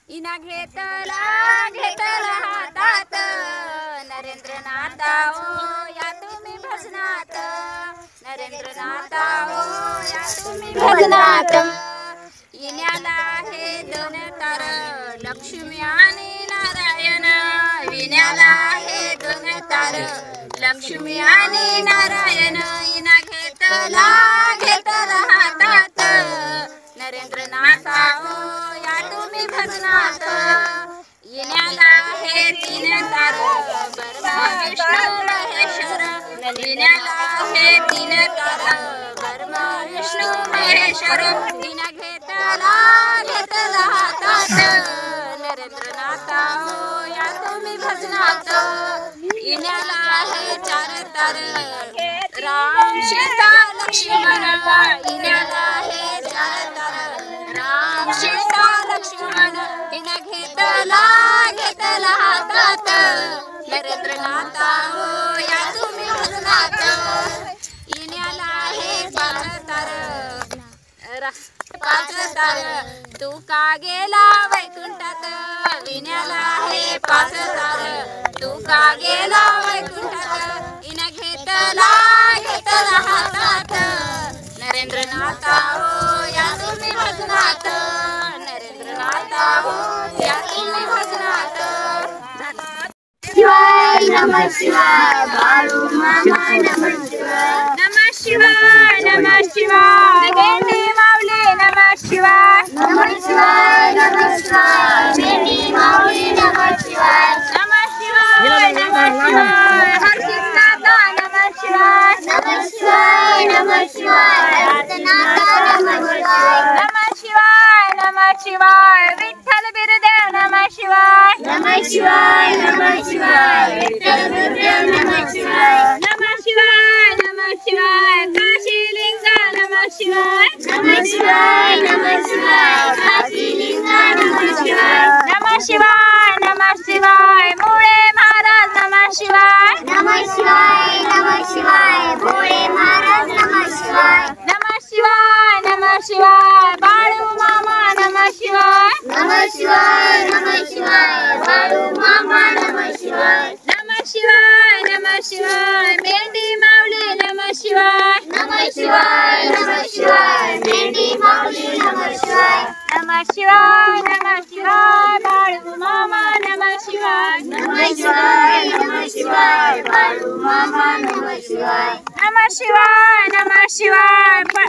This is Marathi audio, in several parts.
इना घेतला घेतला हातात नरेंद्रनाथा हो या तुम्ही भजनात नरेंद्रनाथा हो या तुम्ही भजनात इन्याला हे दोन तार लक्ष्मी आणि नारायण विण्याला हे दोन तार लक्ष्मी आणि नारायण इना घेतला घेतला हातात नरेंद्रनाथा हो या तुम्ही भजनात इन्याला हे तीन तार ब्रह्मा विष्णू महेश्वर विण्याला हे तीन तार ब्रह्मा विष्णू महेश्वर इना घेतला घेतला हातात नरेंद्रनाथा हो या तुम्ही भजनात इन्याला हे चार तार राम सीता लक्ष्मण इन्याला हे चार तार राम सीता लक्ष्मण इना घेतला घेतला हातात नरेंद्रनाथा हो या तुम्ही भजनात इन्याला हे पाच तार तू का गेला वैकुंठात विण्याला हे पाच तार तू का गेला वैकुंठात इना घेतला घेतला हातात नरेंद्रनाथा हो या तुम्ही भजनात नरेंद्रनाथा हो या तुम्ही भजनात शिवाय नमः शिवाय बाळू मामा नमः शिवाय नमः शिवाय नमः शिवाय गेंडी माऊली नमः शिवाय नमः शिवाय नमः शिवाय मेंढी माऊली नमः शिवाय नमः शिवाय नमः शिवाय हर्षित नाथा नमः शिवाय नमः शिवाय नमः शिवाय अर्चनाथा नमः शिवाय नमः शिवाय नमः शिवाय विठ्ठल बिरदेव नमः शिवाय नमः शिवाय नमः शिवाय विठ्ठल गुरुदेव नमः शिवाय नमः शिवाय नमः शिवाय काशीलिंगा नमः शिवाय नमः शिवाय नमः शिवाय काशीलिंगा नमः शिवाय नमः शिवाय नमः शिवाय मुळे महाराज नमः शिवाय नमः शिवाय नमः शिवाय भोळे महाराज नमः शिवाय नमः शिवाय नमः शिवाय बाळू मामा नमः शिवाय नमः शिवाय नमः शिवाय बाळू मामा नमः शिवाय नमः शिवाय नमः शिवाय मेंढी माऊली नमः शिवाय नमः शिवाय नमः शिवाय मेंढी माऊली नमः शिवाय नमः शिवाय नमः शिवाय बाळू मामा नमः शिवाय नमः शिवाय नमः शिवाय बाळू मामा नमः शिवाय नमः शिवाय नमः शिवाय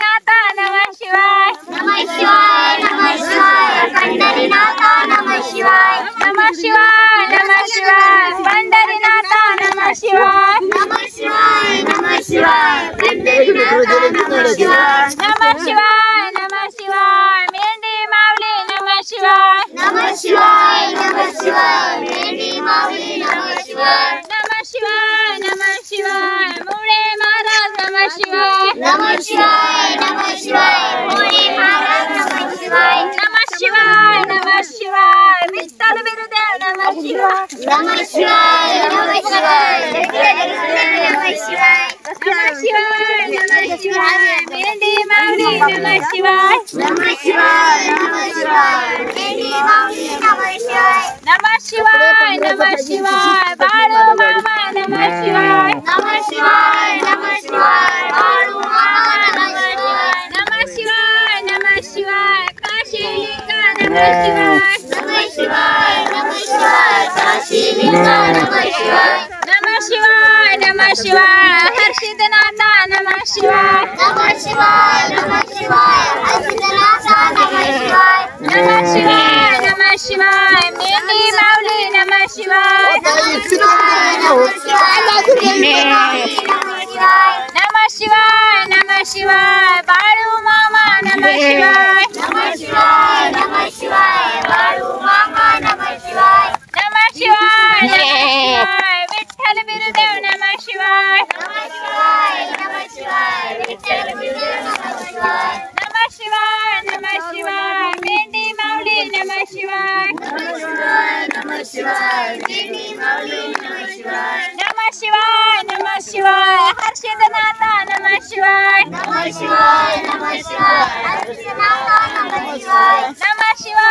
नाथा नमः शिवाय नमः शिवाय नमः शिवाय पंढरीनाथा नमः शिवाय नमः शिवाय नमः शिवाय पंढरीनाथा नमः शिवाय नमः शिवाय नमः शिवाय पंढरीनाथा नमः शिवाय नमः शिवाय नमः शिवाय मेंढी माऊली नमः शिवाय नमः शिवाय नमः शिवाय मेंढी माऊली नमः शिवाय नमः शिवाय नमः शिवाय मुळे महाराज नमः शिवाय नमः शिवाय नमः शिवाय भोळे महाराज नमः शिवाय नमः शिवाय नमः शिवाय विठ्ठल बिरदेव नमः शिवाय नमः शिवाय नमः शिवाय विठ्ठल गुरुदेव नमः शिवाय नमः शिवाय नमः शिवाय मेंढी माऊली नमः शिवाय नमः शिवाय नमः शिवाय मेंढी माऊली नमः शिवाय नमः शिवाय नमः शिवाय बाळू मामा नमः शिवाय नमः शिवाय नमः शिवाय बाळू मामा नमः शिवाय नमः शिवाय नमः शिवाय काशीलिंगा नमः शिवाय नमः शिवाय नमः शिवाय काशीलिंगा नमः शिवाय नमः शिवाय नमः शिवाय हर्षितनाथा नमः शिवाय नमः शिवाय नमः शिवाय अर्चनाथा नमः शिवाय नमः शिवाय नमः शिवाय मेंढी माऊली नमः शिवाय नमः शिवाय नमः शिवाय मेंढी माऊली नमः शिवाय नमः शिवाय नमः शिवाय बाळू मामा नमः शिवाय नमः शिवाय नमः शिवाय बाळू मामा नमः शिवाय नमः शिवाय नमः शिवाय विठ्ठल बिरदेव नमः शिवाय नमः शिवाय नमः शिवाय विठ्ठल गुरुदेव नमः शिवाय नमः शिवाय नमः शिवाय मेंढी माऊली नमः शिवाय नमः शिवाय नमः शिवाय मेंढी माऊली नमः शिवाय नमः शिवाय नमः शिवाय हर्षितनाथा नमः शिवाय नमः शिवाय नमः शिवाय अर्चनाथा नमः शिवाय नमः शिवाय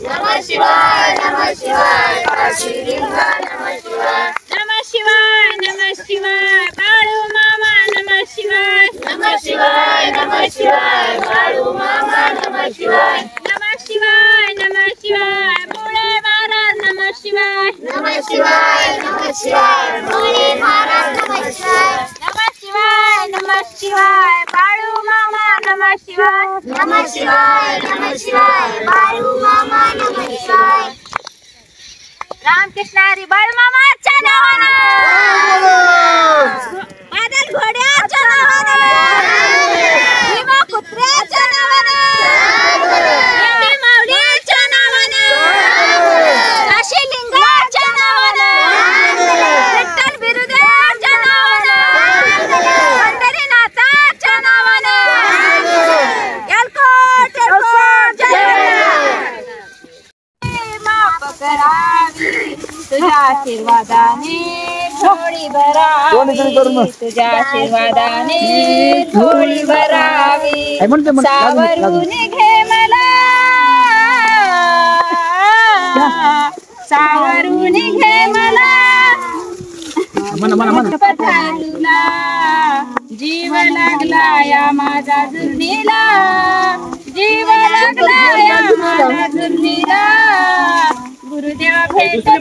नमः शिवाय नमः शिवाय पांडुरंगा नमः शिवाय नमः शिवाय नमः शिवाय बाळू मामा नमः शिवाय नमः शिवाय नमः शिवाय बाळू मामा नमः शिवाय नमः शिवाय नमः शिवाय भोळे महाराज नमः शिवाय नमः शिवाय नमः शिवाय भोले महाराज नमः शिवाय नमः शिवाय नमः शिवाय बाळू मामा नमः शिवाय नमः शिवाय नमः शिवाय बाळू मामा नमः शिवाय रामकृष्ण हरी बाळू मामाच्या नावानं बादल घोड्याच्या नावानं भीमा कुत्र्याच्या नावानं मेंढी माऊलीच्या नावानं काशी लिंगाच्या नावानं विठ्ठल बिरुदेच्या नावानं पंढरीनाथाच्या नावानं एलकोट एलकोट माफ करावी तुझ्या आशीर्वादाने थोडी भरावी तुझ्या आशीर्वादाने थोडी भरावी सावरून घे मला सावरून घे मला तुला जीव लागला या माझा जुर्नीला जीव लागला या माझा जुर्नीला गुरुदेव भेट दे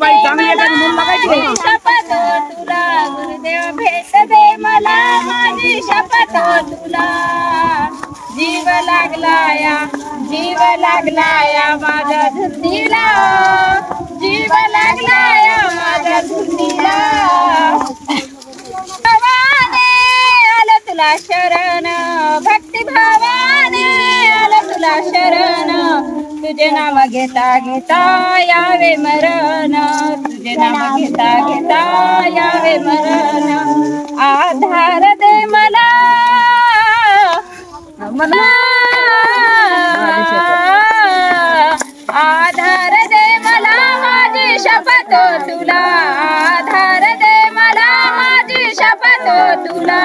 माझी शपथ तुला गुरुदेव भेट दे मला माझी शपथ तुला जीव लागला या माझ्या धुनीला जीव लागला या माझ्या धुनीला भावाने आलं तुला शरण भक्ती भावाने आलं तुला शरण तुझे नाम घेता घेता यावे मरण तुझे नाम घेता घेता यावे मरण आधार दे मला आधार दे मला माझी शपथ तुला आधार दे मला माझी शपथ तुला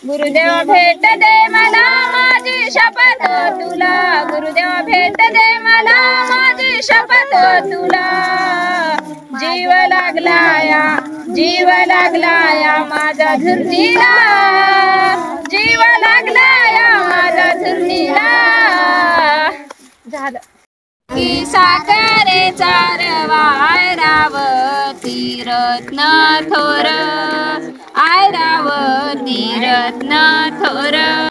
गुरुदेव भेट दे मला माझी शपथ तुला गुरुदेव भेट दे मला माझी शपथ तुला जीव लागला या माझ्या धुर्नीला जीव लागला या माझ्या धुर्नीला झालं की साखरे चारवा ऐरावती रत्न थोर ऐरावती रत्न थोर